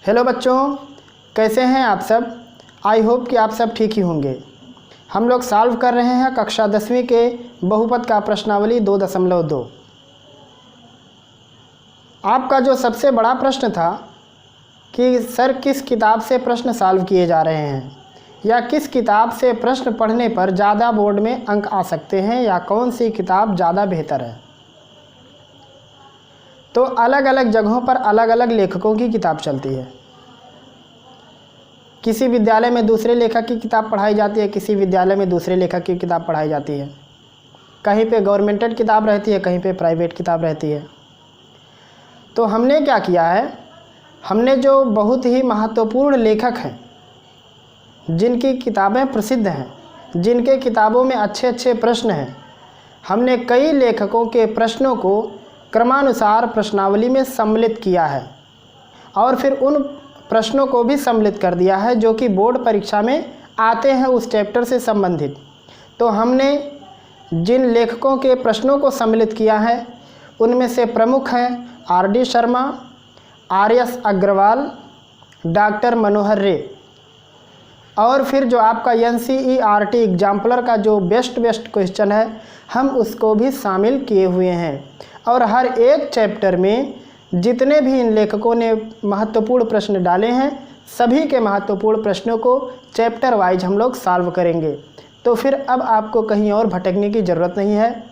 Hello बच्चों, कैसे हैं आप सब। आई होप कि आप सब ठीक ही होंगे। हम लोग सॉल्व कर रहे हैं कक्षा 10वीं के बहुपद का प्रश्नावली 2.2। आपका जो सबसे बड़ा प्रश्न था कि सर किस किताब से प्रश्न सॉल्व किए जा रहे हैं या किस किताब से प्रश्न पढ़ने पर ज़्यादा बोर्ड में अंक आ सकते हैं या कौन सी किताब ज़्यादा बेहतर है। तो अलग अलग जगहों पर अलग अलग लेखकों की किताब चलती है। किसी विद्यालय में दूसरे लेखक की किताब पढ़ाई जाती है, किसी विद्यालय में दूसरे लेखक की किताब पढ़ाई जाती है। कहीं पे गवर्नमेंटेड किताब रहती है, कहीं पे प्राइवेट किताब रहती है। तो हमने क्या किया है, हमने जो बहुत ही महत्वपूर्ण लेखक हैं, जिनकी किताबें प्रसिद्ध हैं, जिनके किताबों में अच्छे अच्छे प्रश्न हैं, हमने कई लेखकों के प्रश्नों को क्रमानुसार प्रश्नावली में सम्मिलित किया है और फिर उन प्रश्नों को भी सम्मिलित कर दिया है जो कि बोर्ड परीक्षा में आते हैं उस चैप्टर से संबंधित। तो हमने जिन लेखकों के प्रश्नों को सम्मिलित किया है उनमें से प्रमुख हैं R D. Sharma, R S. Agrawal, doctor Manohar Ray. और फिर जो आपका NCERT एग्जाम्पलर का जो बेस्ट क्वेश्चन है, हम उसको भी शामिल किए हुए हैं। और हर एक चैप्टर में जितने भी इन लेखकों ने महत्वपूर्ण प्रश्न डाले हैं, सभी के महत्वपूर्ण प्रश्नों को चैप्टर वाइज हम लोग सॉल्व करेंगे। तो फिर अब आपको कहीं और भटकने की ज़रूरत नहीं है,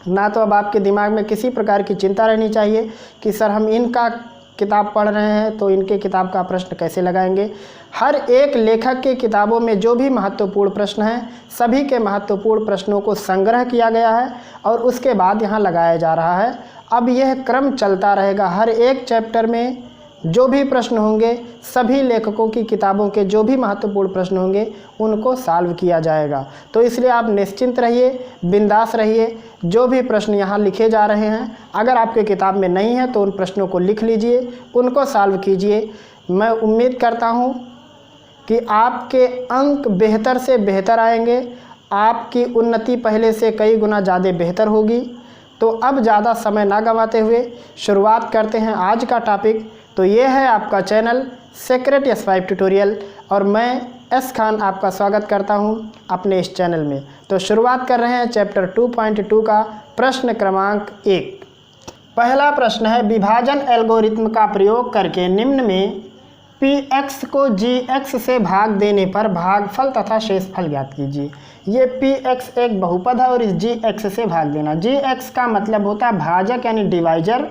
ना तो अब आपके दिमाग में किसी प्रकार की चिंता रहनी चाहिए कि सर हम इनका किताब पढ़ रहे हैं तो इनके किताब का प्रश्न कैसे लगाएंगे। हर एक लेखक के किताबों में जो भी महत्वपूर्ण प्रश्न हैं, सभी के महत्वपूर्ण प्रश्नों को संग्रह किया गया है और उसके बाद यहाँ लगाया जा रहा है। अब यह क्रम चलता रहेगा। हर एक चैप्टर में जो भी प्रश्न होंगे, सभी लेखकों की किताबों के जो भी महत्वपूर्ण प्रश्न होंगे, उनको सॉल्व किया जाएगा। तो इसलिए आप निश्चिंत रहिए, बिंदास रहिए। जो भी प्रश्न यहाँ लिखे जा रहे हैं, अगर आपके किताब में नहीं है तो उन प्रश्नों को लिख लीजिए, उनको सॉल्व कीजिए। मैं उम्मीद करता हूँ कि आपके अंक बेहतर से बेहतर आएंगे, आपकी उन्नति पहले से कई गुना ज़्यादा बेहतर होगी। तो अब ज़्यादा समय ना गंवाते हुए शुरुआत करते हैं आज का टॉपिक। तो ये है आपका चैनल सीक्रेट S5 ट्यूटोरियल और मैं एस खान आपका स्वागत करता हूं अपने इस चैनल में। तो शुरुआत कर रहे हैं चैप्टर 2.2 का प्रश्न क्रमांक 1। पहला प्रश्न है, विभाजन एल्गोरिथम का प्रयोग करके निम्न में Px को Gx से भाग देने पर भागफल तथा शेषफल ज्ञात कीजिए। ये Px एक बहुपद है और इस Gx से भाग देना। Gx का मतलब होता है भाजक यानी डिवाइजर,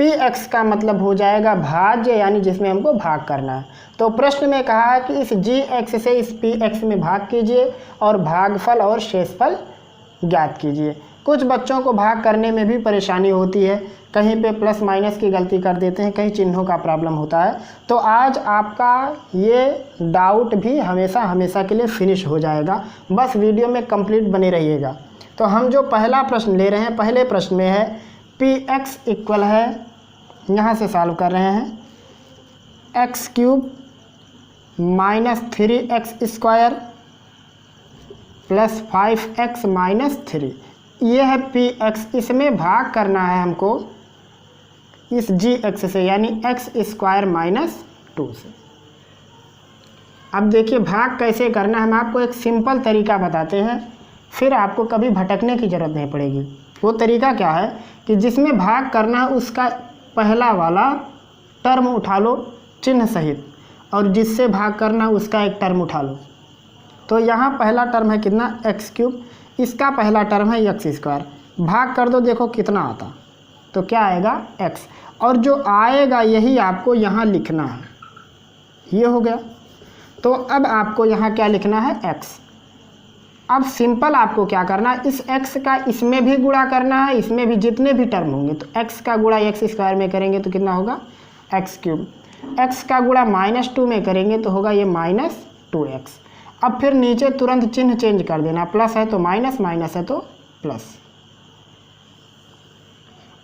Px का मतलब हो जाएगा भाज्य यानी जिसमें हमको भाग करना है। तो प्रश्न में कहा है कि इस Gx से इस Px में भाग कीजिए और भागफल और शेषफल ज्ञात कीजिए। कुछ बच्चों को भाग करने में भी परेशानी होती है, कहीं पे प्लस माइनस की गलती कर देते हैं, कहीं चिन्हों का प्रॉब्लम होता है। तो आज आपका ये डाउट भी हमेशा के लिए फिनिश हो जाएगा। बस वीडियो में कंप्लीट बने रहिएगा। तो हम जो पहला प्रश्न ले रहे हैं, पहले प्रश्न में है Px इक्वल है, यहाँ से सॉल्व कर रहे हैं, x³ - 3x² + 5x - 3। ये है Px। इसमें भाग करना है हमको इस Gx से यानी x² - 2 से। अब देखिए भाग कैसे करना है, हम आपको एक सिंपल तरीका बताते हैं, फिर आपको कभी भटकने की ज़रूरत नहीं पड़ेगी। वो तरीका क्या है कि जिसमें भाग करना है उसका पहला वाला टर्म उठा लो चिन्ह सहित, और जिससे भाग करना है उसका एक टर्म उठा लो। तो यहाँ पहला टर्म है कितना, x³, इसका पहला टर्म है x²। भाग कर दो, देखो कितना आता, तो क्या आएगा x, और जो आएगा यही आपको यहाँ लिखना है। ये हो गया। तो अब आपको यहाँ क्या लिखना है, x। अब सिंपल आपको क्या करना है, इस x का इसमें भी गुणा करना है, इसमें भी जितने भी टर्म होंगे तो x का गुणा x² में करेंगे तो कितना होगा, x³। x का गुणा -2 में करेंगे तो होगा ये -2x। अब फिर नीचे तुरंत चिन्ह चेंज कर देना, प्लस है तो माइनस, माइनस है तो प्लस।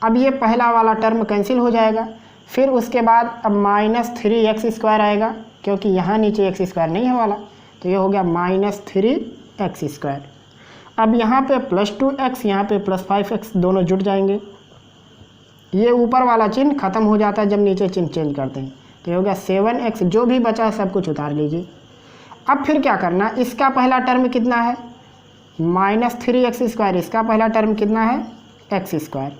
अब ये पहला वाला टर्म कैंसिल हो जाएगा। फिर उसके बाद अब -3x² आएगा, क्योंकि यहाँ नीचे x² नहीं है वाला, तो ये हो गया -3x²। अब यहाँ पे +2x, यहाँ पे +5x, दोनों जुट जाएंगे। ये ऊपर वाला चिन्ह खत्म हो जाता है जब नीचे चिन्ह चेंज करते हैं। तो ये हो गया 7x, जो भी बचा है सब कुछ उतार लीजिए। अब फिर क्या करना, इसका पहला टर्म कितना है -3x², इसका पहला टर्म कितना है x²,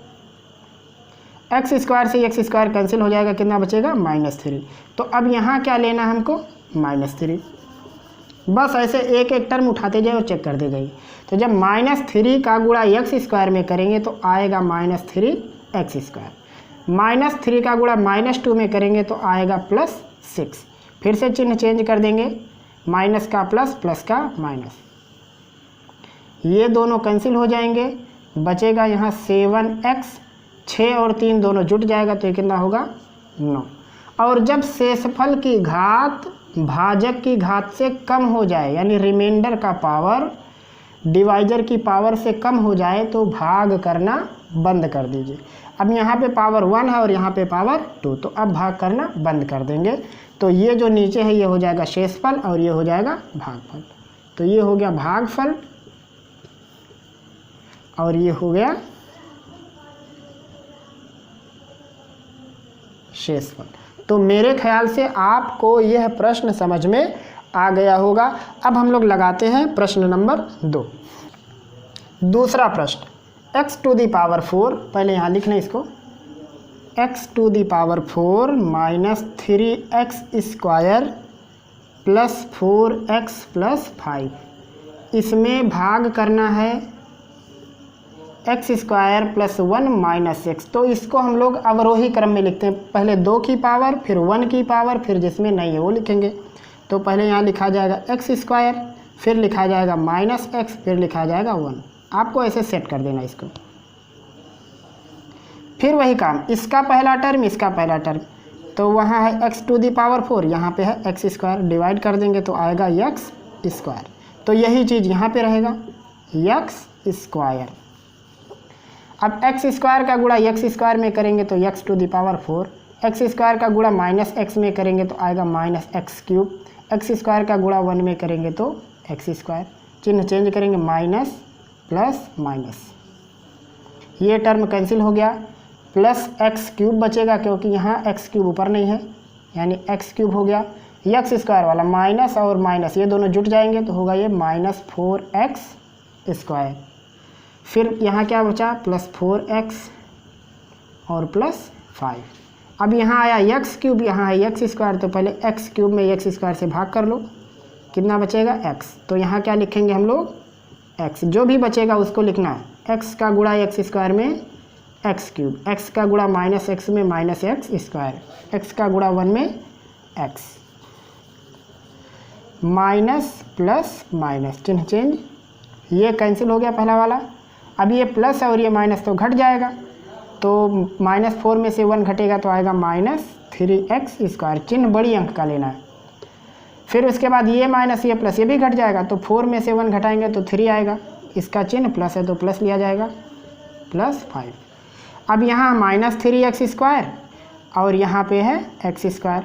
x² से x² कैंसिल हो जाएगा, कितना बचेगा -3। तो अब यहाँ क्या लेना है हमको -3, बस ऐसे एक एक टर्म उठाते जाए और चेक करते जाइए। तो जब -3 का गुणा x² में करेंगे तो आएगा -3x², -3 का गुणा -2 में करेंगे तो आएगा +6। फिर से चिन्ह चेंज कर देंगे, माइनस का प्लस, प्लस का माइनस, ये दोनों कैंसिल हो जाएंगे, बचेगा यहाँ 7x, 6 और 3 दोनों जुट जाएगा तो ये कितना होगा 9। और जब शेषफल की घात भाजक की घात से कम हो जाए, यानी रिमाइंडर का पावर डिवाइजर की पावर से कम हो जाए तो भाग करना बंद कर दीजिए। अब यहाँ पे पावर 1 है और यहाँ पे पावर 2, तो अब भाग करना बंद कर देंगे। तो ये जो नीचे है ये हो जाएगा शेषफल और ये हो जाएगा भागफल। तो ये हो गया भागफल और ये हो गया शेषफल। तो मेरे ख्याल से आपको यह प्रश्न समझ में आ गया होगा। अब हम लोग लगाते हैं प्रश्न नंबर 2। दूसरा प्रश्न, x⁴, पहले यहाँ लिख लें इसको, x⁴ -3x² + 4x + 5, इसमें भाग करना है x² + 1 - x। तो इसको हम लोग अवरोही क्रम में लिखते हैं, पहले 2 की पावर, फिर 1 की पावर, फिर जिसमें नहीं है वो लिखेंगे। तो पहले यहाँ लिखा जाएगा x², फिर लिखा जाएगा -x, फिर लिखा जाएगा 1। आपको ऐसे सेट कर देना इसको। फिर वही काम, इसका पहला टर्म, इसका पहला टर्म, तो वहाँ है x⁴, यहाँ पे है x², डिवाइड कर देंगे तो आएगा x²। तो यही चीज़ यहाँ पे रहेगा x²। अब x² का गुणा x² में करेंगे तो x⁴, x² का गुणा -x में करेंगे तो आएगा -x³, x² का गुणा 1 में करेंगे तो x², चिन्ह चेंज करेंगे, माइनस प्लस माइनस, ये टर्म कैंसिल हो गया, प्लस x³ बचेगा क्योंकि यहाँ x³ ऊपर नहीं है, यानी x³ हो गया। x² वाला माइनस और माइनस ये दोनों जुट जाएंगे तो होगा ये -4x²। फिर यहाँ क्या बचा, +4x और +5। अब यहाँ आया x³, यहाँ है x², तो पहले x³ में x² से भाग कर लो, कितना बचेगा x। तो यहाँ क्या लिखेंगे हम लोग x, जो भी बचेगा उसको लिखना है, x का गुणा x² में x³, x का गुणा -x में -x², x का गुणा 1 में x, माइनस प्लस माइनस, चिन्ह चेंज, ये कैंसिल हो गया पहला वाला। अब ये प्लस और ये माइनस तो घट जाएगा, तो -4 में से 1 घटेगा तो आएगा -3x², चिन्ह बड़ी अंक का लेना है। फिर उसके बाद ये माइनस ये प्लस ये भी घट जाएगा, तो 4 में से 1 घटाएंगे तो 3 आएगा, इसका चिन्ह प्लस है तो प्लस लिया जाएगा, +5। अब यहाँ -3x² और यहाँ पे है x²,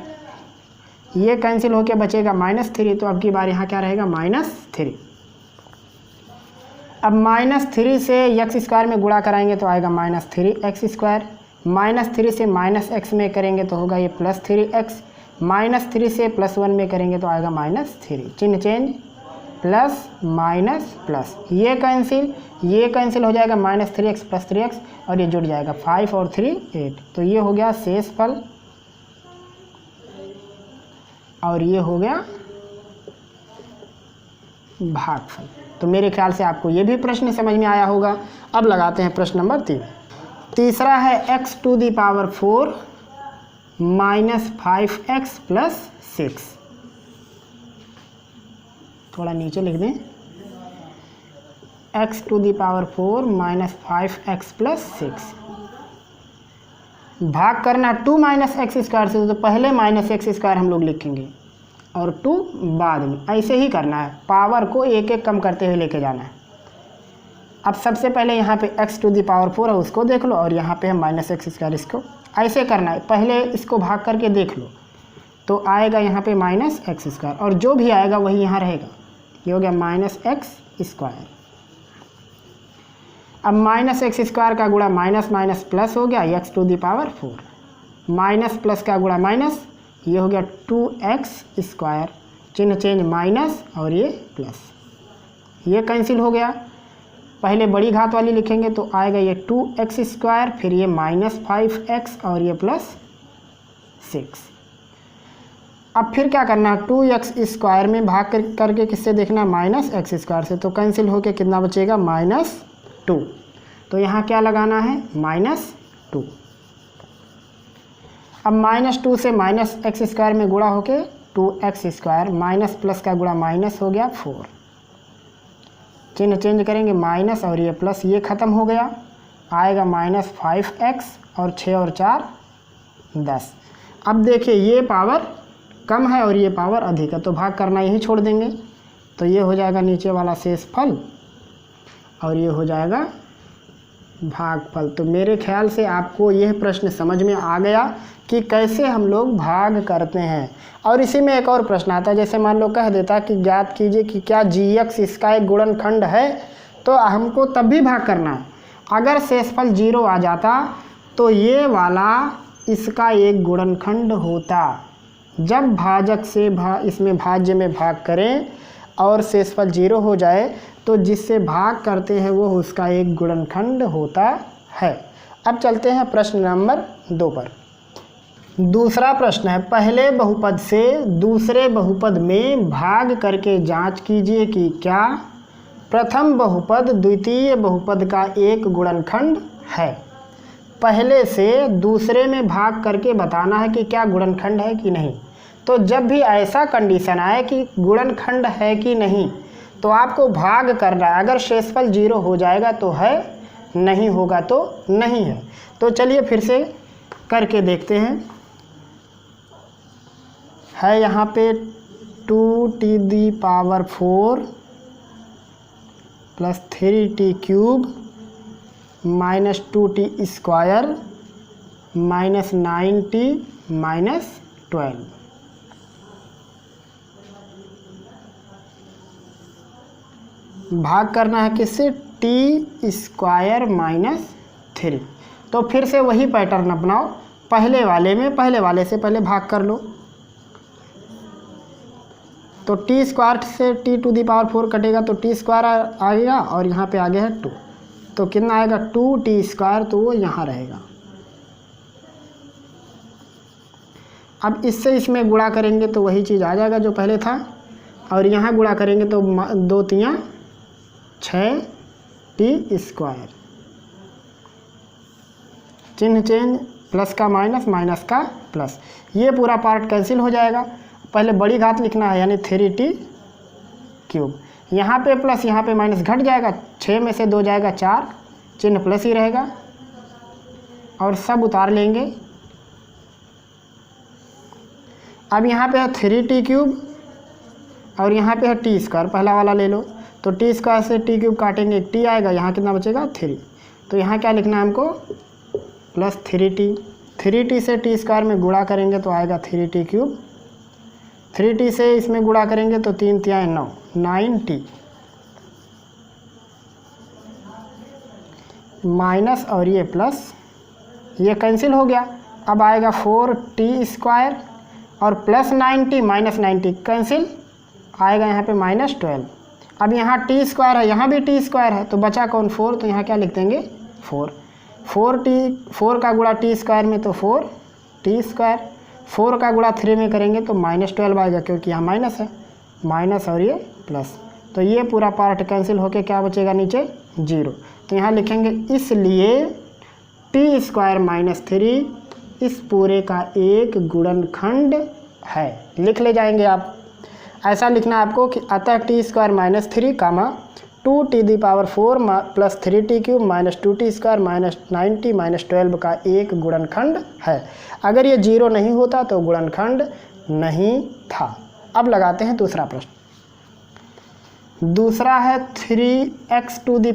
ये कैंसिल होके बचेगा -3, तो अब की बार यहाँ क्या रहेगा -3। अब -3 से x² में गुणा कराएंगे तो आएगा -3x², -3 से -x में करेंगे तो होगा ये +3x, -3 से +1 में करेंगे तो आएगा -3, चिन्ह चेंज, प्लस माइनस प्लस, ये कैंसिल हो जाएगा, -3x + 3x और ये जुड़ जाएगा 5 और 3 8। तो ये हो गया शेषफल और ये हो गया भागफल। तो मेरे ख्याल से आपको ये भी प्रश्न समझ में आया होगा। अब लगाते हैं प्रश्न नंबर 3। तीसरा है x⁴ -5x + 6। थोड़ा नीचे लिख दें, x⁴ -5x + 6, भाग करना 2 - x² से, तो पहले -x² हम लोग लिखेंगे और 2 बाद में, ऐसे ही करना है, पावर को एक एक कम करते हुए लेके जाना है। अब सबसे पहले यहाँ पे x⁴ है उसको देख लो और यहाँ पे है -x², इसको ऐसे करना है, पहले इसको भाग करके देख लो तो आएगा यहाँ पे -x² और जो भी आएगा वही यहाँ रहेगा, ये हो गया -x²। अब -x² का गुणा माइनस माइनस प्लस हो गया x⁴, माइनस प्लस का गुणा माइनस, ये हो गया 2x², चिन्ह चेंज माइनस और ये प्लस, ये कैंसिल हो गया। पहले बड़ी घात वाली लिखेंगे तो आएगा ये 2x², फिर ये -5x और ये +6। अब फिर क्या करना है, 2x² में भाग करके किससे देखना है, -x² से, तो कैंसिल होके कितना बचेगा, -2। तो यहाँ क्या लगाना है, -2। अब -2 से -x² में गुणा होके 2x², माइनस प्लस का गुणा माइनस हो गया 4, चिन्ह चेंज करेंगे माइनस और ये प्लस, ये ख़त्म हो गया, आएगा -5x और 6 और 4 10। अब देखिए ये पावर कम है और ये पावर अधिक है, तो भाग करना यही छोड़ देंगे, तो ये हो जाएगा नीचे वाला शेषफल और ये हो जाएगा भागफल। तो मेरे ख्याल से आपको यह प्रश्न समझ में आ गया कि कैसे हम लोग भाग करते हैं। और इसी में एक और प्रश्न आता है, जैसे मान लो कह देता कि ज्ञात कीजिए कि क्या gx इसका एक गुणनखंड है, तो हमको तब भी भाग करना है। अगर शेषफल 0 आ जाता तो ये वाला इसका एक गुणनखंड होता। जब भाजक से इसमें भाज्य में भाग करें और शेषफल 0 हो जाए तो जिससे भाग करते हैं वो उसका एक गुणनखंड होता है। अब चलते हैं प्रश्न नंबर 2 पर। दूसरा प्रश्न है, पहले बहुपद से दूसरे बहुपद में भाग करके जांच कीजिए कि क्या प्रथम बहुपद द्वितीय बहुपद का एक गुणनखंड है। पहले से दूसरे में भाग करके बताना है कि क्या गुणनखंड है कि नहीं। तो जब भी ऐसा कंडीशन आए कि गुणनखंड है कि नहीं, तो आपको भाग करना है। अगर शेषफल 0 हो जाएगा तो है, नहीं होगा तो नहीं है। तो चलिए फिर से करके देखते हैं। है यहाँ पे 2t⁴ plus 3t³ minus 2t² minus 9t minus 12। भाग करना है किससे, t² माइनस 3। तो फिर से वही पैटर्न अपनाओ, पहले वाले से पहले भाग कर लो। तो t² से t⁴ कटेगा तो t² आ गया और यहाँ पे आ गया है 2, तो कितना आएगा 2t², तो वो यहाँ रहेगा। अब इससे इसमें गुणा करेंगे तो वही चीज़ आ जाएगा जो पहले था, और यहाँ गुणा करेंगे तो 2 तियाँ 6t², चिन्ह चेंज, प्लस का माइनस, माइनस का प्लस, ये पूरा पार्ट कैंसिल हो जाएगा। पहले बड़ी घात लिखना है यानी 3t³, यहाँ पे प्लस यहाँ पे माइनस घट जाएगा, 6 में से 2 जाएगा 4, चिन्ह प्लस ही रहेगा और सब उतार लेंगे। अब यहाँ पे है 3t³ और यहाँ पे है t², पहला वाला ले लो, तो t² से t³ काटेंगे, एक t आएगा, यहाँ कितना बचेगा 3। तो यहाँ क्या लिखना है हमको, प्लस 3t। 3t से t² में गुणा करेंगे तो आएगा 3t³। 3t से इसमें गुणा करेंगे तो 3 तियाँ 9, 9t माइनस और ये प्लस, ये कैंसिल हो गया। अब आएगा 4t² और plus 9t minus 9t cancel, आएगा यहाँ पे -12। अब यहाँ t² है, यहाँ भी t² है, तो बचा कौन 4, तो यहाँ क्या लिख देंगे 4। 4 का गुणा t² में तो 4t², 4 का गुणा 3 में करेंगे तो -12 आएगा, क्योंकि यहाँ माइनस है, माइनस और ये प्लस, तो ये पूरा पार्ट कैंसिल होके क्या बचेगा नीचे 0। तो यहाँ लिखेंगे इसलिए t² माइनस 3 इस पूरे का एक गुणनखंड है। लिख ले जाएंगे आप, ऐसा लिखना है आपको कि अतः t² minus 3 2t⁴ plus 3t³ minus 2t² minus 9t minus 12 का एक गुणनखंड है। अगर ये 0 नहीं होता तो गुणनखंड नहीं था। अब लगाते हैं दूसरा प्रश्न। दूसरा है 3x⁴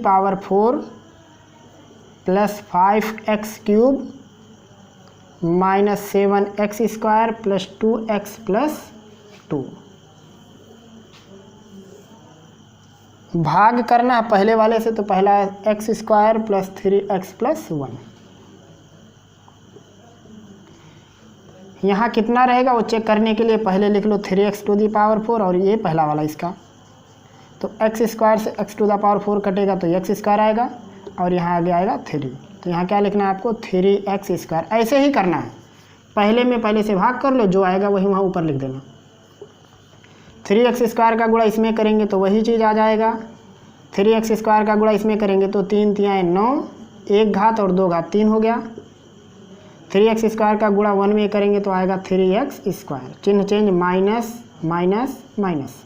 plus 5x³ minus 7x² plus 2x plus 2। भाग करना है पहले वाले से, तो पहला x² प्लस 3x प्लस 1। यहाँ कितना रहेगा वो चेक करने के लिए पहले लिख लो 3x⁴ और ये पहला वाला इसका, तो x² से x⁴ कटेगा तो x² आएगा और यहाँ आगे आएगा 3। तो यहाँ क्या लिखना है आपको 3x²। ऐसे ही करना है, पहले से भाग कर लो, जो आएगा वही वहाँ ऊपर लिख देना। 3x² का गुणा इसमें करेंगे तो वही चीज़ आ जाएगा। 3x² का गुणा इसमें करेंगे तो 3 3 9, 1 घात और 2 घात 3 हो गया। 3x² का गुणा 1 में करेंगे तो आएगा 3x²। चिन्ह चेंज, माइनस माइनस माइनस,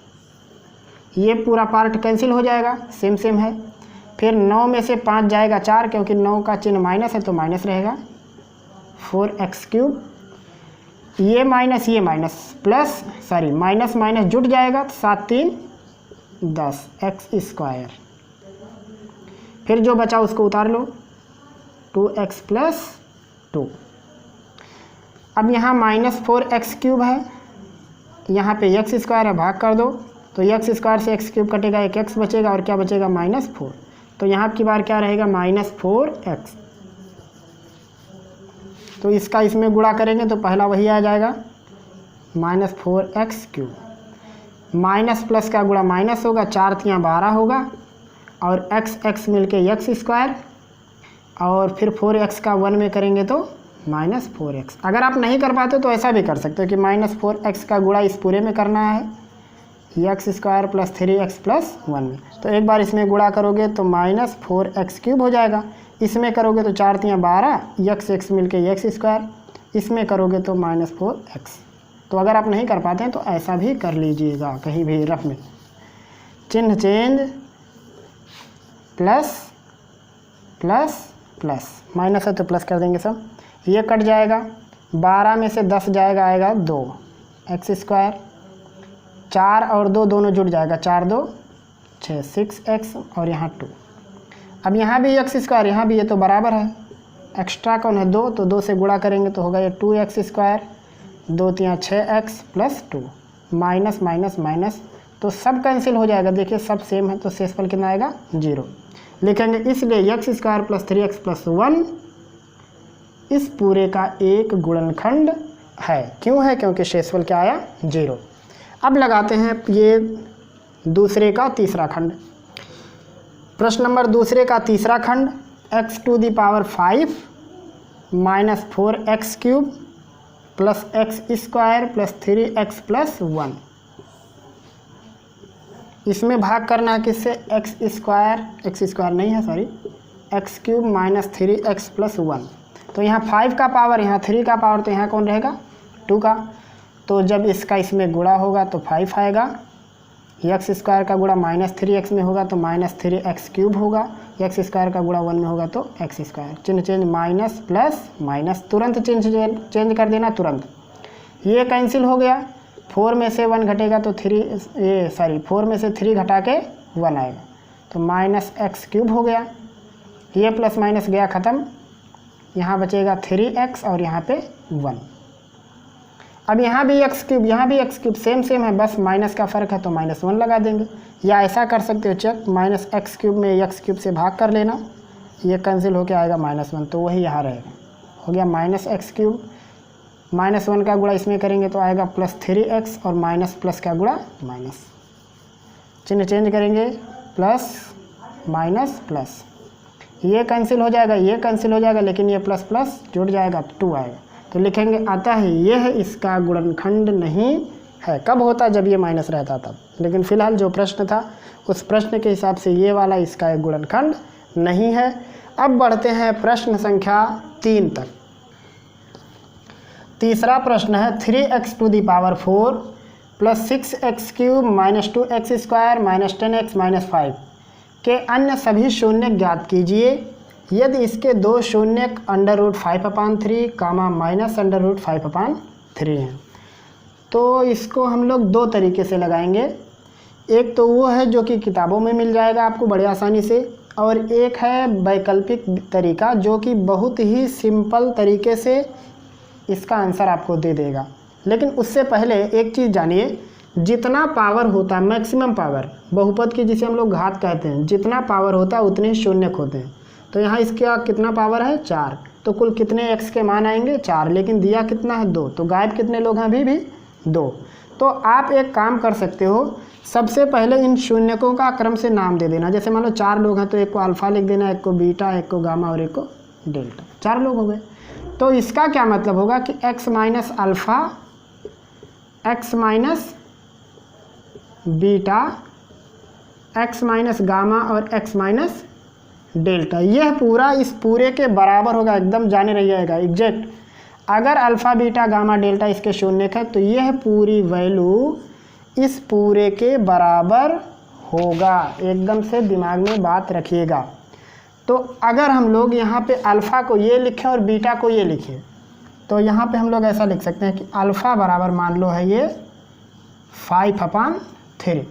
ये पूरा पार्ट कैंसिल हो जाएगा, सेम है। फिर 9 में से 5 जाएगा 4, क्योंकि 9 का चिन्ह माइनस है तो माइनस रहेगा। 4x3, ये माइनस प्लस माइनस माइनस जुट जाएगा, 7 3 10 x²। फिर जो बचा उसको उतार लो, 2x + 2। अब यहाँ -4x³ है, यहाँ पे x² है, भाग कर दो तो x² से x³ कटेगा, एक x बचेगा और क्या बचेगा -4। तो यहाँ की बार क्या रहेगा -4x। तो इसका इसमें गुणा करेंगे तो पहला वही आ जाएगा -4x³। माइनस प्लस का गुणा माइनस होगा, 4 3 12 होगा और x मिलके x², और फिर 4x का 1 में करेंगे तो -4x। अगर आप नहीं कर पाते तो ऐसा भी कर सकते हो कि -4x का गुणा इस पूरे में करना है, x² + 3x + 1 में। तो एक बार इसमें गुणा करोगे तो -4x³ हो जाएगा, इसमें करोगे तो 4 3 12, x मिलके x², इसमें करोगे तो -4x। तो अगर आप नहीं कर पाते हैं तो ऐसा भी कर लीजिएगा, कहीं भी रफ में। चिन्ह change, plus plus plus, minus है तो प्लस कर देंगे सब, ये कट जाएगा। 12 में से 10 जाएगा, आएगा 2 x², 4 और 2 दोनों जुड़ जाएगा, 4 2 6 6x और यहाँ 2। अब यहाँ भी x², यहाँ भी ये तो बराबर है, एक्स्ट्रा कौन है 2, तो 2 से गुणा करेंगे तो होगा ये 2x², 2 3 6x + 2, minus minus minus, तो सब कैंसिल हो जाएगा। देखिए सब सेम है तो शेषफल कितना आएगा 0 लिखेंगे। इसलिए x² + 3x + 1 इस पूरे का एक गुणनखंड है। क्यों है? क्योंकि शेषफल क्या आया 0। अब लगाते हैं ये दूसरे का तीसरा खंड। प्रश्न नंबर दूसरे का तीसरा खंड, x⁵ - 4x³ + x² + 3x + 1। इसमें भाग करना है किससे, x² नहीं है सॉरी, x³ - 3x + 1। तो यहाँ 5 का पावर, यहाँ 3 का पावर, तो यहाँ कौन रहेगा 2 का। तो जब इसका इसमें गुणा होगा तो 5 आएगा, x² का गुणा -3x में होगा तो -3x³ होगा, x² का गुणा 1 में होगा तो x²। चिन्ह चेंज, माइनस प्लस माइनस, तुरंत चिन्ह चेंज कर देना तुरंत। ये कैंसिल हो गया, 4 में से 1 घटेगा तो 4 में से 3 घटा के 1 आएगा, तो -x³ हो गया। ये प्लस माइनस गया ख़त्म, यहाँ बचेगा 3x और यहाँ पे 1। अब यहाँ भी x³ यहाँ भी x³ सेम है, बस माइनस का फ़र्क है तो -1 लगा देंगे। या ऐसा कर सकते हो चेक, -x³ में x³ से भाग कर लेना, ये कैंसिल होके आएगा -1, तो वही यहाँ रहेगा, हो गया -x³। -1 का गुणा इसमें करेंगे तो आएगा +3x और माइनस प्लस का गुणा माइनस। चिन्ह चेंज करेंगे, प्लस माइनस प्लस, ये कैंसिल हो जाएगा, ये कैंसिल हो जाएगा, लेकिन ये प्लस प्लस जुड़ जाएगा, 2 आएगा। तो लिखेंगे अतः यह इसका गुणनखंड नहीं है। कब होता? जब ये माइनस रहता तब। लेकिन फिलहाल जो प्रश्न था उस प्रश्न के हिसाब से ये वाला इसका एक गुणनखंड नहीं है। अब बढ़ते हैं प्रश्न संख्या 3 तक। तीसरा प्रश्न है 3x⁴ + 6x³ - 2x² - 10x - 5 के अन्य सभी शून्य ज्ञात कीजिए यदि इसके दो शून्यक √5/3 -√5/3 हैं। तो इसको हम लोग 2 तरीके से लगाएंगे। एक तो वो है जो कि किताबों में मिल जाएगा आपको बड़े आसानी से, और एक है वैकल्पिक तरीका जो कि बहुत ही सिंपल तरीके से इसका आंसर आपको दे देगा। लेकिन उससे पहले एक चीज़ जानिए, जितना पावर होता है, मैक्सिमम पावर बहुपद की जिसे हम लोग घात कहते हैं, जितना पावर होता है उतने शून्यक होते हैं। तो यहाँ इसका कितना पावर है 4, तो कुल कितने x के मान आएंगे 4, लेकिन दिया कितना है 2, तो गायब कितने लोग हैं अभी भी 2। तो आप एक काम कर सकते हो, सबसे पहले इन शून्यकों का क्रम से नाम दे देना। जैसे मान लो 4 लोग हैं तो एक को अल्फ़ा लिख देना, एक को बीटा, एक को गामा और एक को डेल्टा। 4 लोग हो गए। तो इसका क्या मतलब होगा कि x minus alpha, x minus beta, x minus gamma और x माइनस डेल्टा, यह पूरा इस पूरे के बराबर होगा। एकदम जाने रहिएगा एग्जैक्ट। अगर अल्फ़ा बीटा गामा डेल्टा इसके शून्यक है तो यह पूरी वैल्यू इस पूरे के बराबर होगा। एकदम से दिमाग में बात रखिएगा। तो अगर हम लोग यहाँ पे अल्फ़ा को ये लिखें और बीटा को ये लिखें, तो यहाँ पे हम लोग ऐसा लिख सकते हैं कि अल्फ़ा बराबर मान लो है ये 5/3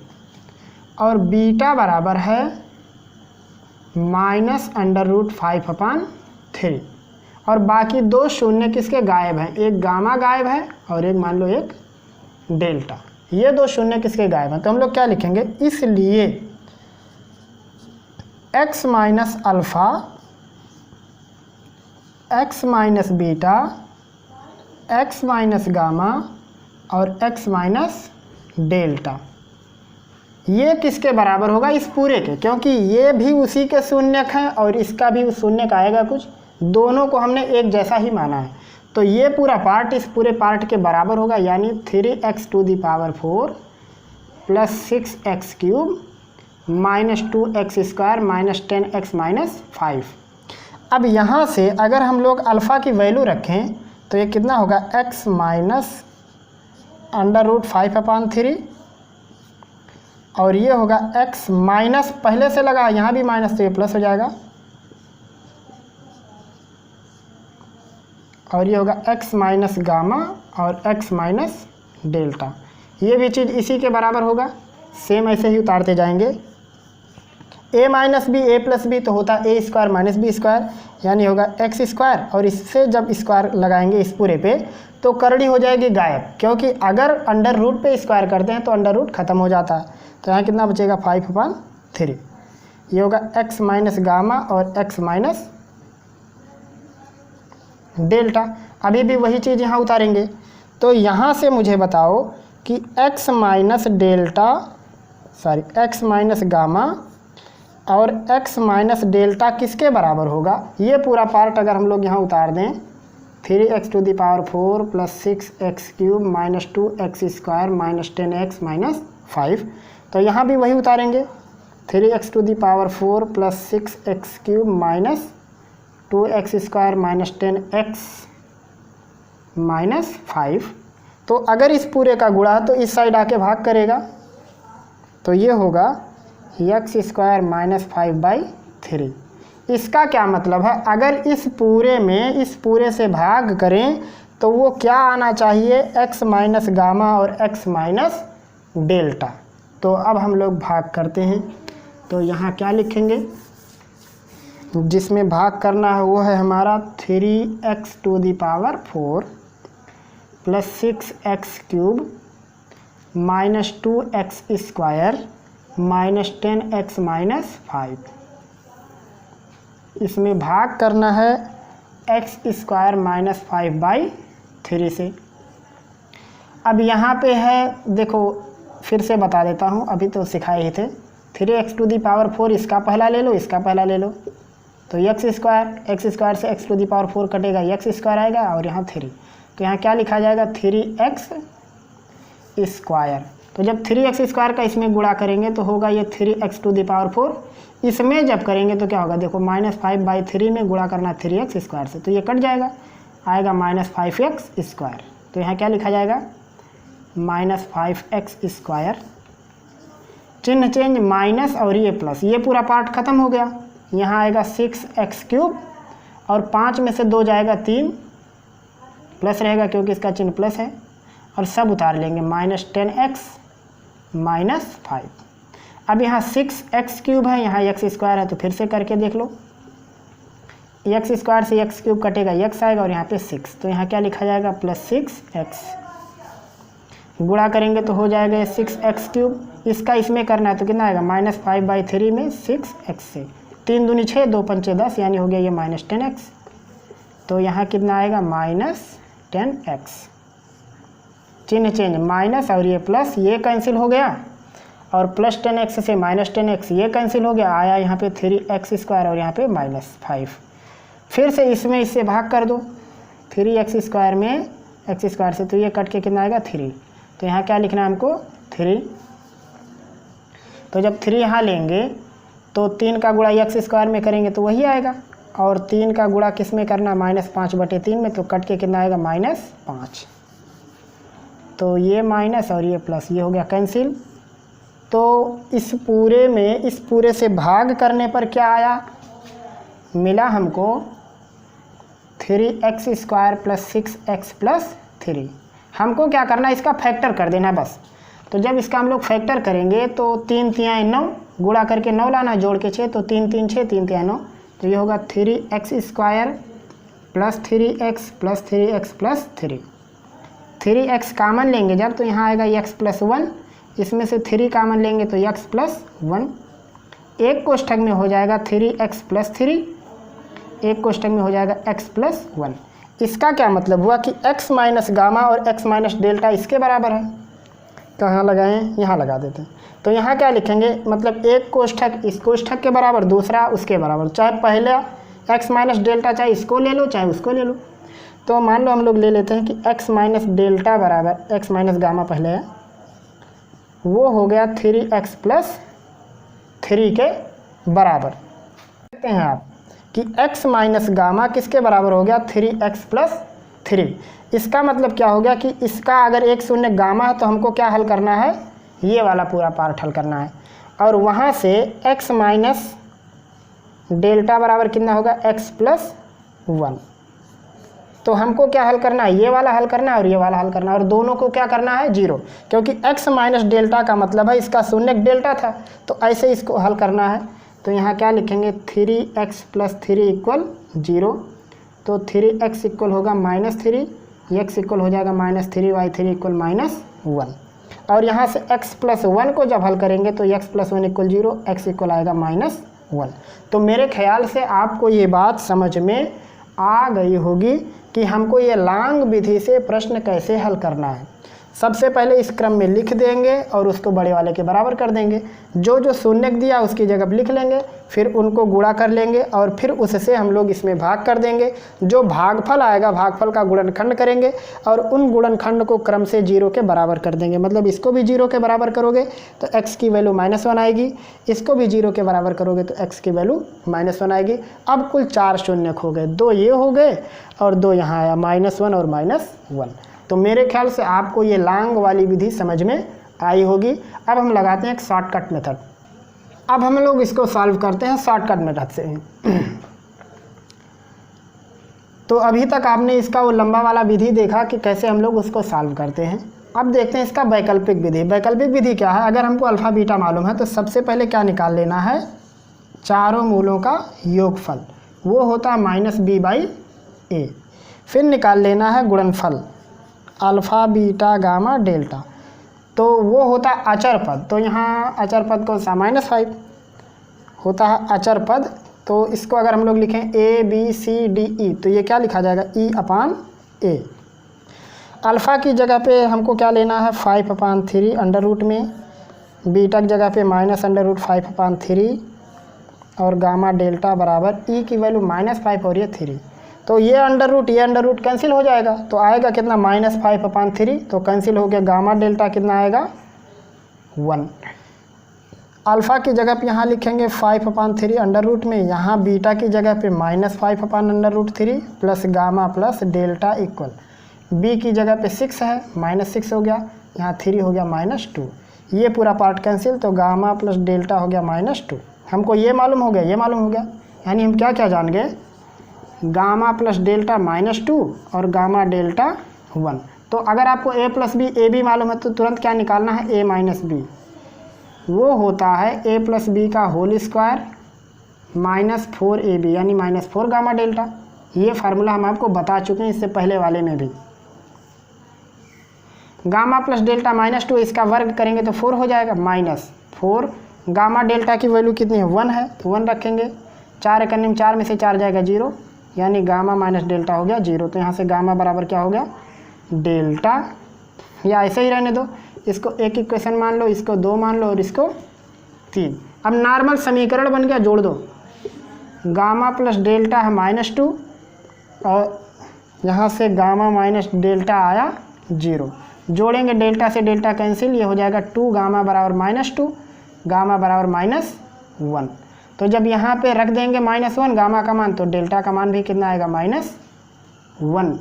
और बीटा बराबर है -√5/3 और बाकी 2 शून्य किसके गायब हैं, एक गामा गायब है और एक मान लो एक डेल्टा। ये 2 शून्य किसके गायब हैं, तो हम लोग क्या लिखेंगे, इसलिए x minus alpha, x minus beta, x minus gamma और x माइनस डेल्टा, ये किसके बराबर होगा, इस पूरे के, क्योंकि ये भी उसी के शून्यक हैं और इसका भी शून्यक आएगा कुछ, दोनों को हमने एक जैसा ही माना है। तो ये पूरा पार्ट इस पूरे पार्ट के बराबर होगा, यानी 3x⁴ plus 6x³ minus 2x² minus 10x minus 5। अब यहाँ से अगर हम लोग अल्फ़ा की वैल्यू रखें तो ये कितना होगा, x माइनस √5/3 और ये होगा x माइनस, पहले से लगा यहाँ भी माइनस तो ये प्लस हो जाएगा, और ये होगा x माइनस गामा और x माइनस डेल्टा। ये भी चीज़ इसी के बराबर होगा। सेम ऐसे ही उतारते जाएंगे। a minus B a plus B तो होता है a² माइनस b², यानी होगा x² और इससे जब स्क्वायर लगाएंगे इस पूरे पे तो करड़ी हो जाएगी गायब, क्योंकि अगर अंडर रूट पे स्क्वायर करते हैं तो अंडर रूट ख़त्म हो जाता है। तो यहाँ कितना बचेगा 5/3। ये होगा x माइनस गामा और x माइनस डेल्टा। अभी भी वही चीज़ यहाँ उतारेंगे। तो यहाँ से मुझे बताओ कि x माइनस गामा और x माइनस डेल्टा किसके बराबर होगा। ये पूरा पार्ट अगर हम लोग यहाँ उतार दें, 3x⁴ plus 6x³ minus 2x² minus 10x minus 5, तो यहाँ भी वही उतारेंगे, 3x⁴ plus 6x³ minus 2x² minus 10x minus 5। तो अगर इस पूरे का गुणा तो इस साइड आके भाग करेगा, तो ये होगा x² माइनस 5/3। इसका क्या मतलब है, अगर इस पूरे में इस पूरे से भाग करें तो वो क्या आना चाहिए, x माइनस गामा और x माइनस डेल्टा। तो अब हम लोग भाग करते हैं। तो यहाँ क्या लिखेंगे, जिसमें भाग करना है वो है हमारा 3x⁴ plus 6x³ minus 2x² minus 10x minus 5। इसमें भाग करना है x² माइनस 5/3 से। अब यहाँ पे है, देखो फिर से बता देता हूँ, अभी तो सिखाए ही थे, 3x⁴ इसका पहला ले लो, इसका पहला ले लो, तो x² से x⁴ कटेगा, x² आएगा और यहाँ 3, तो यहाँ क्या लिखा जाएगा 3x²। तो जब 3x² का इसमें गुणा करेंगे तो होगा ये 3x⁴, इसमें जब करेंगे तो क्या होगा, देखो -5/3 में गुणा करना 3x² से, तो ये कट जाएगा, आएगा -5x²। तो यहाँ क्या लिखा जाएगा -5x², चिन्ह चेंज, माइनस और ये प्लस, ये पूरा पार्ट खत्म हो गया। यहाँ आएगा 6x³ और 5 में से 2 जाएगा 3, प्लस रहेगा क्योंकि इसका चिन्ह प्लस है, और सब उतार लेंगे माइनस 10x माइनस 5। अब यहाँ 6x³ है, यहाँ x² है, तो फिर से करके देख लो, x² से x³ कटेगा, x आएगा और यहाँ पे 6, तो यहाँ क्या लिखा जाएगा +6x। गुणा करेंगे तो हो जाएगा ये 6x³, इसका इसमें करना है तो कितना आएगा -5/3 में 6x से, 3 दूनी 6, 2 पंचे 10, यानी हो गया ये -10x। तो यहाँ कितना आएगा -10x, चिन्ह चेंज, माइनस और ये प्लस, ये कैंसिल हो गया, और +10x से -10x ये कैंसिल हो गया, आया यहाँ पे 3x² और यहाँ पे -5। फिर से इसमें इससे भाग कर दो, 3x² में x² से, तो ये कट के कितना आएगा 3। तो यहाँ क्या लिखना है हमको 3। तो जब 3 यहाँ लेंगे तो 3 का गुणा x² में करेंगे तो वही आएगा, और 3 का गुणा किस में करना, -5/3 में, तो कट के कितना आएगा -5। तो ये माइनस और ये प्लस, ये हो गया कैंसिल। तो इस पूरे में, इस पूरे से भाग करने पर क्या आया, मिला हमको 3x² + 6x + 3। हमको क्या करना है, इसका फैक्टर कर देना बस। तो जब इसका हम लोग फैक्टर करेंगे तो 3 3 9, गुणा करके 9 लाना, जोड़ के 6, तो 3 3 6, 3 3 9, तो ये होगा 3x² + 3x + 3x + 3। 3x कामन लेंगे जब, तो यहाँ आएगा x + 1, इसमें से 3 कामन लेंगे तो x + 1, एक कोष्ठक में हो जाएगा 3x + 3, एक कोष्ठक में हो जाएगा x + 1। इसका क्या मतलब हुआ कि x - गामा और x - डेल्टा इसके बराबर है। कहाँ लगाएं, यहाँ लगा देते हैं। तो यहाँ क्या लिखेंगे, मतलब एक कोष्ठक इस कोष्ठक के बराबर, दूसरा उसके बराबर, चाहे पहला x - डेल्टा चाहे इसको ले लो चाहे उसको ले लो। तो मान लो हम लोग ले लेते हैं कि x - डेल्टा बराबर x - गामा पहले है, वो हो गया 3x + 3 के बराबर। देखते हैं आप कि x - गामा किसके बराबर हो गया, 3x + 3। इसका मतलब क्या हो गया कि इसका अगर एक शून्य गामा है तो हमको क्या हल करना है, ये वाला पूरा पार्ट हल करना है, और वहाँ से x - डेल्टा बराबर कितना होगा, x + 1। तो हमको क्या हल करना है, ये वाला हल करना है और ये वाला हल करना है, और दोनों को क्या करना है 0, क्योंकि x - डेल्टा का मतलब है इसका शून्य डेल्टा था, तो ऐसे इसको हल करना है। तो यहाँ क्या लिखेंगे, 3x + 3 = 0, तो 3x इक्वल होगा -3, x इक्वल हो जाएगा -3y3 = -1, और यहाँ से x + 1 को जब हल करेंगे तो x + 1 = 0, x इक्वल आएगा -1। तो मेरे ख्याल से आपको ये बात समझ में आ गई होगी कि हमको ये लांग विधि से प्रश्न कैसे हल करना है। सबसे पहले इस क्रम में लिख देंगे और उसको बड़े वाले के बराबर कर देंगे, जो जो शून्य दिया उसकी जगह लिख लेंगे, फिर उनको गुणा कर लेंगे और फिर उससे हम लोग इसमें भाग कर देंगे। जो भागफल आएगा भागफल का गुणनखंड करेंगे और उन गुणनखंड को क्रम से 0 के बराबर कर देंगे। मतलब इसको भी 0 के बराबर करोगे तो x की वैल्यू -1 आएगी, इसको भी 0 के बराबर करोगे तो x की वैल्यू -1 आएगी। अब कुल 4 शून्य हो गए, 2 ये हो गए और 2 यहाँ आया, -1 और -1। तो मेरे ख्याल से आपको ये लांग वाली विधि समझ में आई होगी। अब हम लगाते हैं एक शॉर्टकट मेथड। अब हम लोग इसको सॉल्व करते हैं शॉर्टकट मेथड से। तो अभी तक आपने इसका वो लंबा वाला विधि देखा कि कैसे हम लोग उसको सॉल्व करते हैं। अब देखते हैं इसका वैकल्पिक विधि। वैकल्पिक विधि क्या है, अगर हमको अल्फ़ा बीटा मालूम है तो सबसे पहले क्या निकाल लेना है, चारों मूलों का योगफल, वो होता है -b/a। फिर निकाल लेना है गुणनफल अल्फ़ा बीटा गामा डेल्टा, तो वो होता है अचर पद। तो यहाँ अचर पद कौन सा, -5 होता है अचर पद। तो इसको अगर हम लोग लिखें ABCDE तो ये क्या लिखा जाएगा, E/a। अल्फ़ा की जगह पे हमको क्या लेना है, 5/3 अंडर रूट में, बीटा की जगह पे -√5/3 और गामा डेल्टा बराबर E की वैल्यू -5 और ये 3। तो ये अंडर रूट कैंसिल हो जाएगा, तो आएगा कितना, -5/3। तो कैंसिल हो गया, गामा डेल्टा कितना आएगा 1। अल्फ़ा की जगह पे यहाँ लिखेंगे 5/3 अंडर रूट में, यहाँ बीटा की जगह पे -5/√3 plus gamma plus delta equal, B की जगह पे 6 है, -6 हो गया, यहाँ 3 हो गया -2। ये पूरा पार्ट कैंसिल, तो गामा प्लस डेल्टा हो गया -2। हमको ये मालूम हो गया, ये मालूम हो गया, यानी हम क्या क्या जान गए, गामा प्लस डेल्टा -2 और गामा डेल्टा 1। तो अगर आपको a + b a b मालूम है तो तुरंत क्या निकालना है, a - b, वो होता है a + b का होल स्क्वायर -4ab यानी -4 गामा डेल्टा। ये फार्मूला हम आपको बता चुके हैं इससे पहले वाले में भी। गामा प्लस डेल्टा -2, इसका वर्ग करेंगे तो 4 हो जाएगा, -4 गामा डेल्टा की वैल्यू कितनी है, 1 है, तो 1 रखेंगे, 4 करने में 4 में से 4 जाएगा 0, यानी गामा माइनस डेल्टा हो गया 0। तो यहाँ से गामा बराबर क्या हो गया डेल्टा, या ऐसे ही रहने दो, इसको एक इक्वेशन मान लो, इसको 2 मान लो और इसको 3। अब नॉर्मल समीकरण बन गया, जोड़ दो, गामा प्लस डेल्टा है -2 और यहाँ से गामा माइनस डेल्टा आया 0। जोड़ेंगे डेल्टा से डेल्टा कैंसिल, ये हो जाएगा 2 गामा बराबर -2 गामा बराबर -1। तो जब यहाँ पे रख देंगे -1 गामा का मान, तो डेल्टा का मान भी कितना आएगा -1।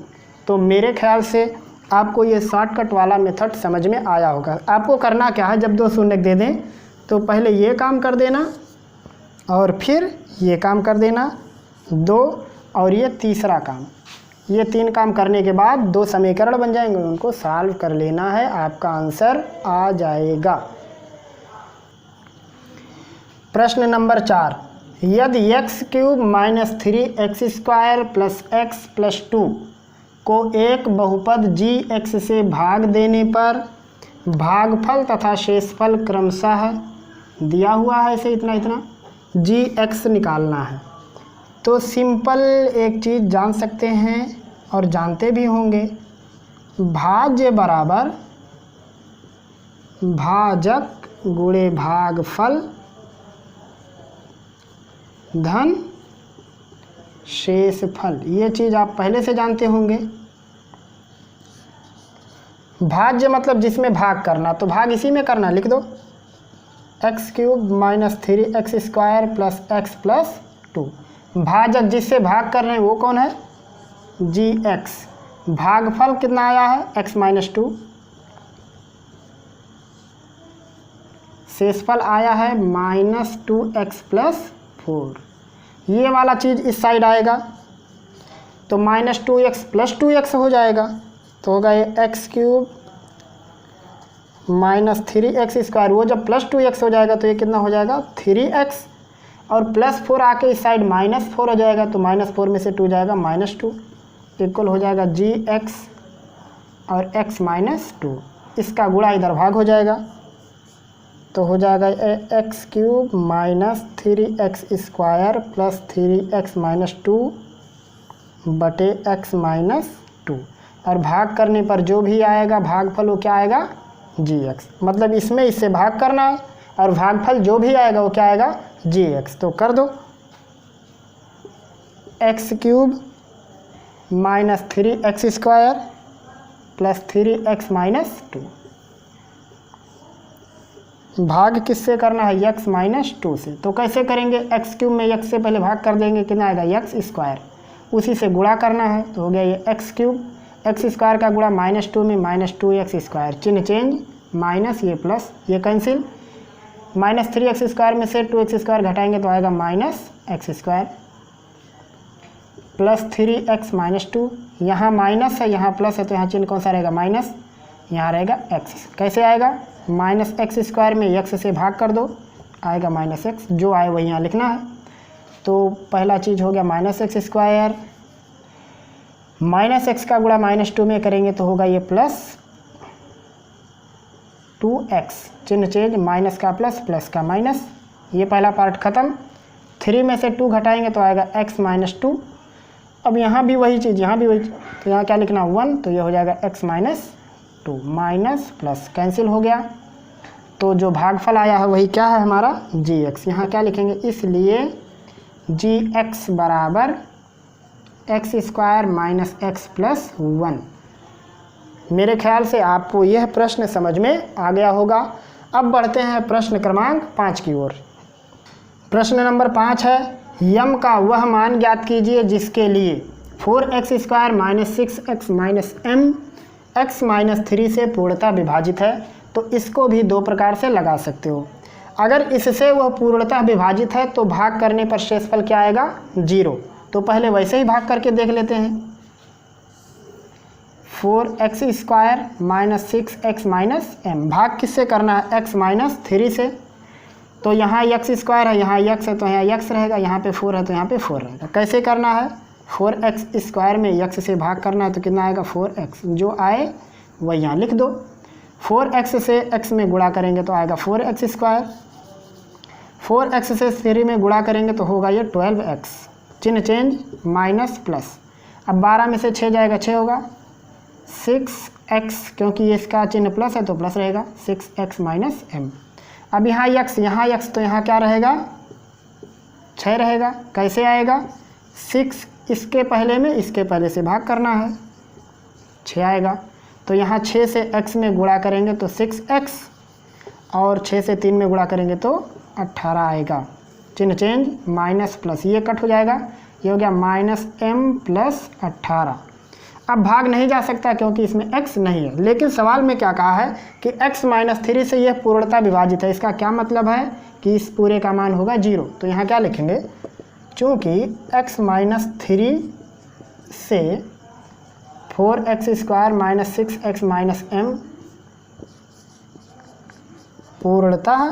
तो मेरे ख्याल से आपको ये शॉर्टकट वाला मेथड समझ में आया होगा। आपको करना क्या है, जब 2 शून्य दे दें तो पहले ये काम कर देना और फिर ये काम कर देना 2 और ये तीसरा काम, ये 3 काम करने के बाद 2 समीकरण बन जाएंगे, उनको सॉल्व कर लेना है, आपका आंसर आ जाएगा। प्रश्न नंबर 4, यदि x³ - 3x² + x + 2 को एक बहुपद gx से भाग देने पर भागफल तथा शेषफल क्रमशः दिया हुआ है, ऐसे इतना इतना gx निकालना है। तो सिंपल एक चीज़ जान सकते हैं और जानते भी होंगे, भाज्य बराबर भाजक गुणे भागफल धन शेषफल, ये चीज़ आप पहले से जानते होंगे। भाज्य मतलब जिसमें भाग करना, तो भाग इसी में करना, लिख दो x³ - 3x² + x + 2। भाजक जिससे भाग कर रहे हैं वो कौन है gx। भागफल कितना आया है x - 2, शेषफल आया है -2x + 4। ये वाला चीज़ इस साइड आएगा तो -2x + 2x हो जाएगा, तो होगा ये x³ - 3x², वो जब +2x हो जाएगा तो ये कितना हो जाएगा 3x, और +4 आके इस साइड -4 हो जाएगा, तो -4 में से 2 जाएगा -2, इक्वल हो जाएगा gx और x - 2, इसका गुणा इधर भाग हो जाएगा, तो हो जाएगा x³ - 3x² + 3x - 2 बटे x - 2, और भाग करने पर जो भी आएगा भागफल वो क्या आएगा gx। मतलब इसमें इससे भाग करना है और भागफल जो भी आएगा वो क्या आएगा gx। तो कर दो x³ - 3x² + 3x - 2, भाग किससे करना है x - 2 से। तो कैसे करेंगे, x³ में x से पहले भाग कर देंगे, कितना आएगा x², उसी से गुणा करना है, तो हो गया ये x³ x² का गुणा -2 में -2x², चिन्ह चेंज, माइनस ये प्लस, ये कैंसिल, -3x² में से 2x² घटाएंगे तो आएगा -x² + 3x - 2, यहाँ माइनस है यहाँ प्लस है, तो यहाँ चिन्ह कौन सा रहेगा माइनस, यहाँ रहेगा x। कैसे आएगा, -x² में x से भाग कर दो, आएगा -x, जो आए वही यहाँ लिखना है। तो पहला चीज़ हो गया -x², -x का गुणा -2 में करेंगे तो होगा ये +2x, चिन्ह चेंज, माइनस का प्लस, प्लस का माइनस, ये पहला पार्ट ख़त्म। 3 में से 2 घटाएंगे तो आएगा x - 2। अब यहाँ भी वही चीज़, यहाँ भी वही, तो यहाँ क्या लिखना 1, तो ये हो जाएगा x - 2, माइनस प्लस कैंसिल हो गया, तो जो भागफल आया है वही क्या है हमारा gx। यहाँ क्या लिखेंगे, इसलिए gx बराबर x² - x + 1। मेरे ख्याल से आपको यह प्रश्न समझ में आ गया होगा। अब बढ़ते हैं प्रश्न क्रमांक 5 की ओर। प्रश्न नंबर 5 है, यम का वह मान ज्ञात कीजिए जिसके लिए 4x² - 6x - m x - 3 से पूर्णतः विभाजित है। तो इसको भी 2 प्रकार से लगा सकते हो। अगर इससे वह पूर्णतः विभाजित है तो भाग करने पर शेषफल क्या आएगा 0। तो पहले वैसे ही भाग करके देख लेते हैं। 4x² - 6x - m, भाग किससे करना है x - 3 से। तो यहाँ x² है, यहाँ x है, तो यहाँ x रहेगा, यहाँ पे 4 है तो यहाँ पे 4 रहेगा। कैसे करना है, 4x² में x से भाग करना है तो कितना आएगा 4x, जो आए वह यहाँ लिख दो। 4x से x में गुणा करेंगे तो आएगा 4x², 4x से 3 में गुणा करेंगे तो होगा ये 12x। चिन्ह चेंज माइनस प्लस। अब 12 में से 6 जाएगा 6 होगा 6x, क्योंकि ये इसका चिन्ह प्लस है तो प्लस रहेगा 6x माइनस m। अब यहाँ x तो यहाँ क्या रहेगा 6 रहेगा। कैसे आएगा 6 इसके पहले में इसके पहले से भाग करना है 6 आएगा। तो यहाँ 6 से x में गुणा करेंगे तो 6x और 6 से 3 में गुणा करेंगे तो 18 आएगा। चिन्ह चेंज माइनस प्लस, ये कट हो जाएगा, ये हो गया माइनस m प्लस 18। अब भाग नहीं जा सकता क्योंकि इसमें x नहीं है, लेकिन सवाल में क्या कहा है कि x माइनस 3 से यह पूर्णतः विभाजित है। इसका क्या मतलब है कि इस पूरे का मान होगा 0। तो यहाँ क्या लिखेंगे, चूँकि x माइनस 3 से 4x² minus 6x minus m पूर्णतः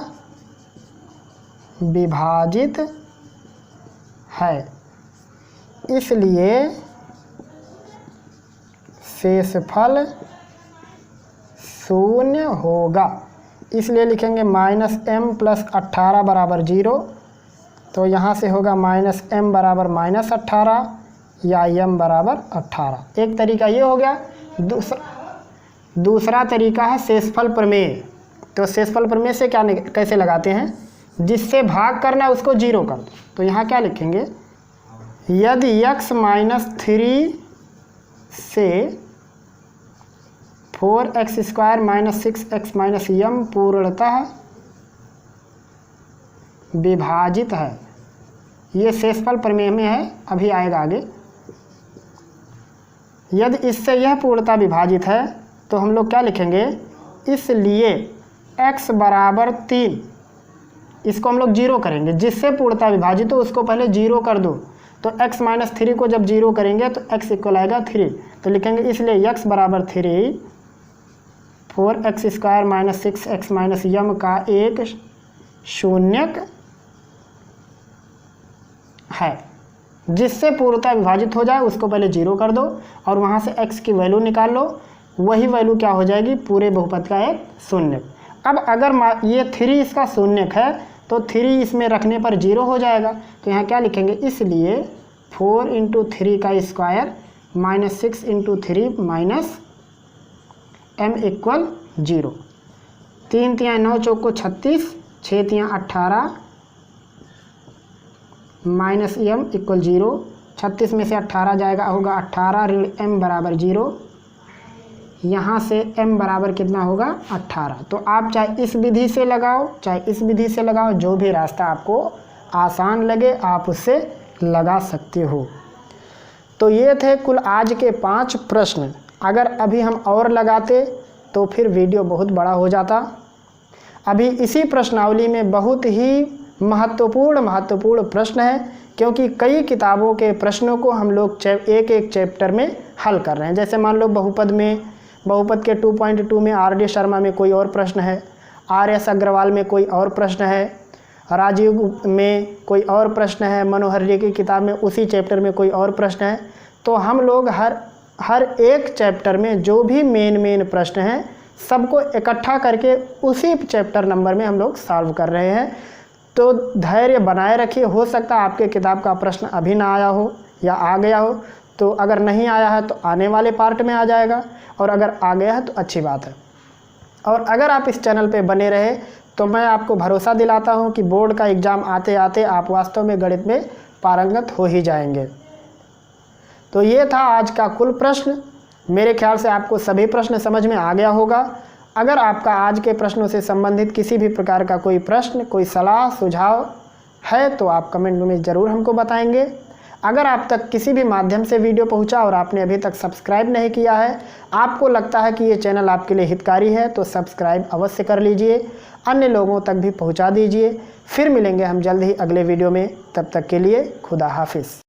विभाजित है, इसलिए शेषफल 0 होगा। इसलिए लिखेंगे माइनस m प्लस 18 बराबर 0। तो यहाँ से होगा माइनस m बराबर माइनस 18 या m बराबर 18। एक तरीका ये हो गया। दूसरा तरीका है शेषफल प्रमेय। तो शेषफल प्रमेय से क्या कैसे लगाते हैं, जिससे भाग करना है उसको 0 कर दो। तो यहाँ क्या लिखेंगे, यदि x माइनस 3 से 4x² minus 6x minus m पूर्णतः विभाजित है, ये शेषफल प्रमेय में है, अभी आएगा आगे। यदि इससे यह पूर्णतः विभाजित है तो हम लोग क्या लिखेंगे, इसलिए x बराबर 3, इसको हम लोग 0 करेंगे। जिससे पूर्णतः विभाजित हो उसको पहले 0 कर दो। तो x माइनस 3 को जब 0 करेंगे तो x इक्वल आएगा 3। तो लिखेंगे इसलिए x बराबर 3 4x² minus 6x minus m का एक शून्यक है। जिससे पूर्णतः विभाजित हो जाए उसको पहले 0 कर दो और वहाँ से x की वैल्यू निकाल लो, वही वैल्यू क्या हो जाएगी, पूरे बहुपद का एक शून्यक। अब अगर ये 3 इसका शून्यक है तो 3 इसमें रखने पर 0 हो जाएगा। तो यहाँ क्या लिखेंगे, इसलिए 4 × 3 का square minus 6 × 3 minus m equal 0। 3 × 9 = 36, 6 × 18 minus m equal 0। 36 में से 18 जाएगा, होगा 18 ऋण m बराबर 0। यहाँ से m बराबर कितना होगा 18। तो आप चाहे इस विधि से लगाओ चाहे इस विधि से लगाओ, जो भी रास्ता आपको आसान लगे आप उससे लगा सकते हो। तो ये थे कुल आज के 5 प्रश्न। अगर अभी हम और लगाते तो फिर वीडियो बहुत बड़ा हो जाता। अभी इसी प्रश्नावली में बहुत ही महत्वपूर्ण प्रश्न है, क्योंकि कई किताबों के प्रश्नों को हम लोग एक एक चैप्टर में हल कर रहे हैं। जैसे मान लो बहुपद के 2.2 में R.D. शर्मा में कोई और प्रश्न है, R.S. अग्रवाल में कोई और प्रश्न है, राजीव में कोई और प्रश्न है, मनोहर जी की किताब में उसी चैप्टर में कोई और प्रश्न है। तो हम लोग हर एक चैप्टर में जो भी मेन प्रश्न हैं सबको इकट्ठा करके उसी चैप्टर नंबर में हम लोग सॉल्व कर रहे हैं। तो धैर्य बनाए रखिए। हो सकता है आपके किताब का प्रश्न अभी ना आया हो या आ गया हो, तो अगर नहीं आया है तो आने वाले पार्ट में आ जाएगा, और अगर आ गया है तो अच्छी बात है। और अगर आप इस चैनल पे बने रहे तो मैं आपको भरोसा दिलाता हूँ कि बोर्ड का एग्ज़ाम आते आते आप वास्तव में गणित में पारंगत हो ही जाएंगे। तो ये था आज का कुल प्रश्न। मेरे ख्याल से आपको सभी प्रश्न समझ में आ गया होगा। अगर आपका आज के प्रश्नों से संबंधित किसी भी प्रकार का कोई प्रश्न, कोई सलाह सुझाव है तो आप कमेंट में ज़रूर हमको बताएंगे। अगर आप तक किसी भी माध्यम से वीडियो पहुंचा और आपने अभी तक सब्सक्राइब नहीं किया है, आपको लगता है कि ये चैनल आपके लिए हितकारी है, तो सब्सक्राइब अवश्य कर लीजिए, अन्य लोगों तक भी पहुंचा दीजिए। फिर मिलेंगे हम जल्द ही अगले वीडियो में। तब तक के लिए खुदा हाफिज़।